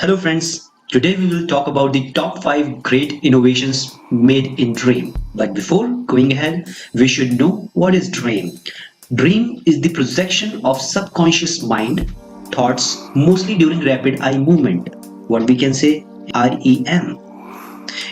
Hello friends, today we will talk about the top 5 great innovations made in Dream. But before going ahead, we should know what is Dream. Dream is the projection of subconscious mind thoughts mostly during rapid eye movement, what we can say REM,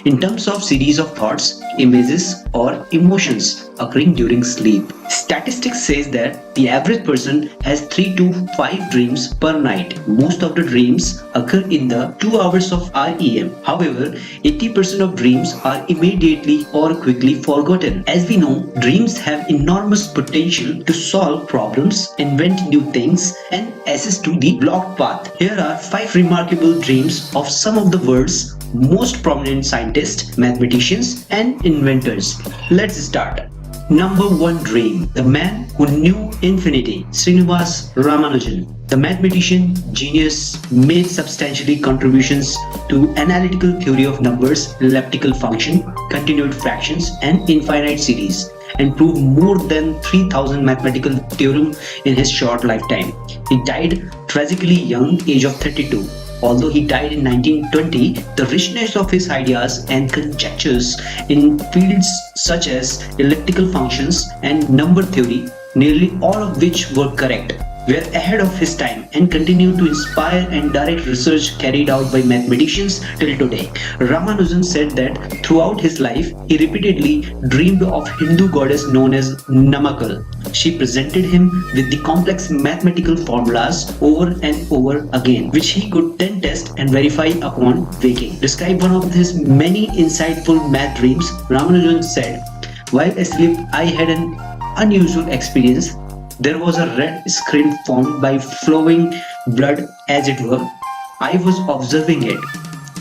in terms of series of thoughts, images or emotions occurring during sleep. Statistics says that the average person has 3 to 5 dreams per night. Most of the dreams occur in the 2 hours of REM. However, 80% of dreams are immediately or quickly forgotten. As we know, dreams have enormous potential to solve problems, invent new things and access to the blocked path. Here are 5 remarkable dreams of some of the world's most prominent scientists, mathematicians and inventors. Let's start. Number 1 dream. The man who knew infinity. Ramanujan. The mathematician genius made substantially contributions to analytical theory of numbers, elliptical function, continued fractions and infinite series, and proved more than 3000 mathematical theorems in his short lifetime. He died tragically young, age of 32. Although he died in 1920, the richness of his ideas and conjectures in fields such as elliptical functions and number theory, nearly all of which were correct, were ahead of his time and continue to inspire and direct research carried out by mathematicians till today. Ramanujan said that throughout his life, he repeatedly dreamed of Hindu goddess known as Namakal. She presented him with the complex mathematical formulas over and over again, which he could then test and verify upon waking. Describe one of his many insightful math dreams. Ramanujan said, "While asleep, I had an unusual experience. There was a red screen formed by flowing blood, as it were. I was observing it.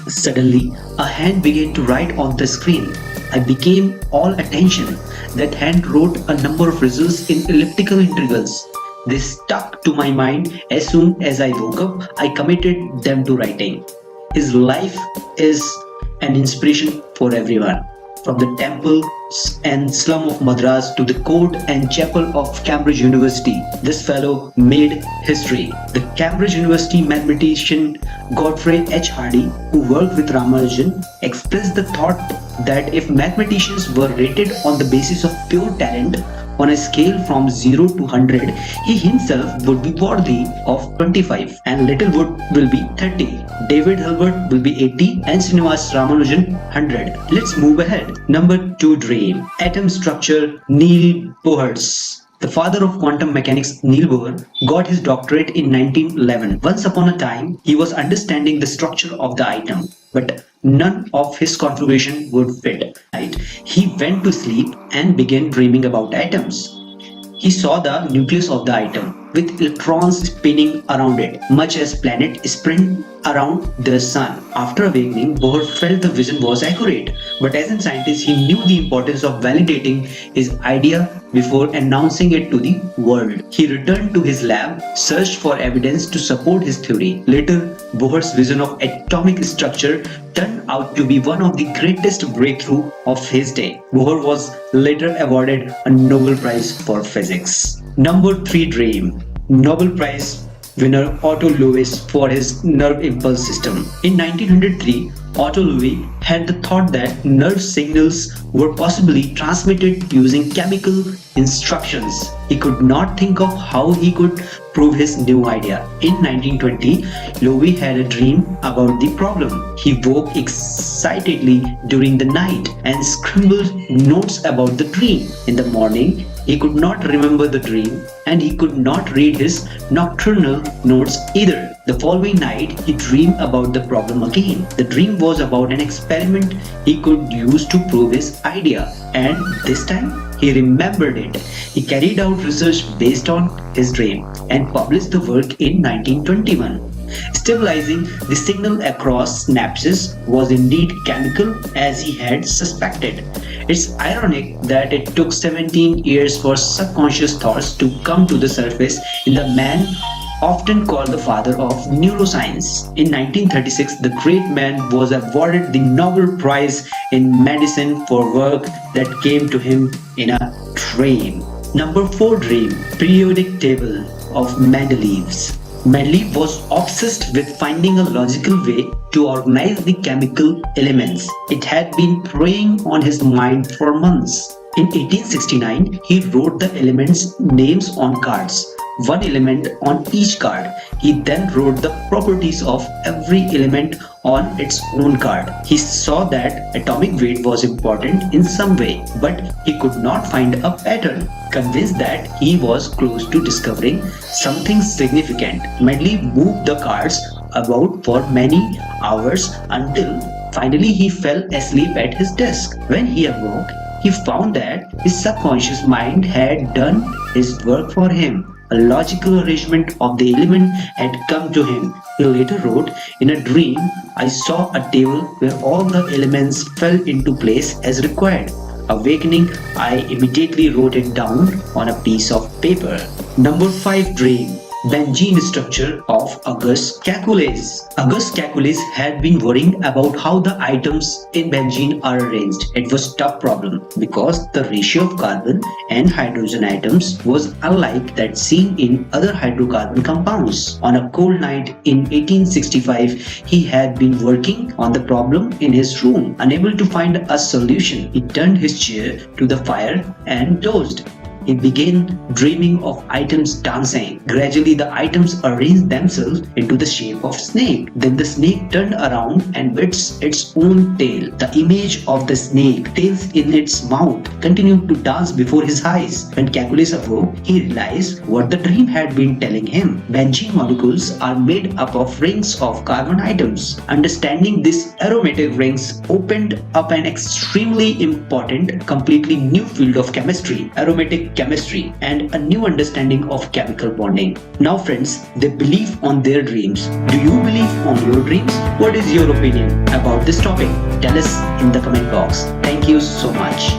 Suddenly, a hand began to write on the screen. I became all attention. That hand wrote a number of results in elliptical integrals. They stuck to my mind. As soon as I woke up, I committed them to writing." His life is an inspiration for everyone. From the temples and slum of Madras to the court and chapel of Cambridge University, this fellow made history. The Cambridge University mathematician Godfrey H. Hardy, who worked with Ramanujan, expressed the thought that if mathematicians were rated on the basis of pure talent, on a scale from 0 to 100, he himself would be worthy of 25 and Littlewood will be 30. David Hilbert will be 80 and Srinivas Ramanujan 100. Let's move ahead. Number 2 dream. Atom structure. Niels Bohr's. The father of quantum mechanics, Niels Bohr, got his doctorate in 1911. Once upon a time, he was understanding the structure of the atom, but none of his configuration would fit. He went to sleep and began dreaming about atoms. He saw the nucleus of the atom with electrons spinning around it, much as planets spin around the sun. After awakening, Bohr felt the vision was accurate, but as a scientist, he knew the importance of validating his idea before announcing it to the world. He returned to his lab, searched for evidence to support his theory. Later, Bohr's vision of atomic structure turned out to be one of the greatest breakthroughs of his day. Bohr was later awarded a Nobel Prize for Physics. Number 3 dream. Nobel Prize winner Otto for his nerve impulse system. In 1903, Otto had the thought that nerve signals were possibly transmitted using chemical instructions. He could not think of how he could prove his new idea. In 1920, Loewy had a dream about the problem. He woke excitedly during the night and scribbled notes about the dream. In the morning, he could not remember the dream and he could not read his nocturnal notes either. The following night, he dreamed about the problem again. The dream was about an experiment he could use to prove his idea, and this time he remembered it. He carried out research based on his dream and published the work in 1921. Stabilizing the signal across synapses was indeed chemical as he had suspected. It's ironic that it took 17 years for subconscious thoughts to come to the surface in the man often called the father of neuroscience. In 1936, the great man was awarded the Nobel Prize in Medicine for work that came to him in a dream. Number 4 dream. Periodic table of Mendeleev's. Medley was obsessed with finding a logical way to organize the chemical elements. It had been preying on his mind for months. In 1869, he wrote the elements' names on cards, one element on each card. He then wrote the properties of every element on its own card. He saw that atomic weight was important in some way, but he could not find a pattern. Convinced that he was close to discovering something significant, Medley moved the cards about for many hours until finally he fell asleep at his desk. When he awoke, he found that his subconscious mind had done his work for him. A logical arrangement of the element had come to him. He later wrote, "In a dream, I saw a table where all the elements fell into place as required. Awakening, I immediately wrote it down on a piece of paper." Number 5 dream. Benzene structure of Auguste Calculus. Auguste Calculus had been worrying about how the items in benzene are arranged. It was a tough problem because the ratio of carbon and hydrogen atoms was unlike that seen in other hydrocarbon compounds. On a cold night in 1865, he had been working on the problem in his room. Unable to find a solution, he turned his chair to the fire and dozed. He began dreaming of items dancing. Gradually, the items arranged themselves into the shape of snake. Then the snake turned around and bit its own tail. The image of the snake, tails in its mouth, continued to dance before his eyes. When Calculus awoke, he realized what the dream had been telling him. Benzene molecules are made up of rings of carbon atoms. Understanding these aromatic rings opened up an extremely important, completely new field of chemistry. Aromatic chemistry and a new understanding of chemical bonding. Now friends, they believe on their dreams. Do you believe on your dreams? What is your opinion about this topic? Tell us in the comment box. Thank you so much.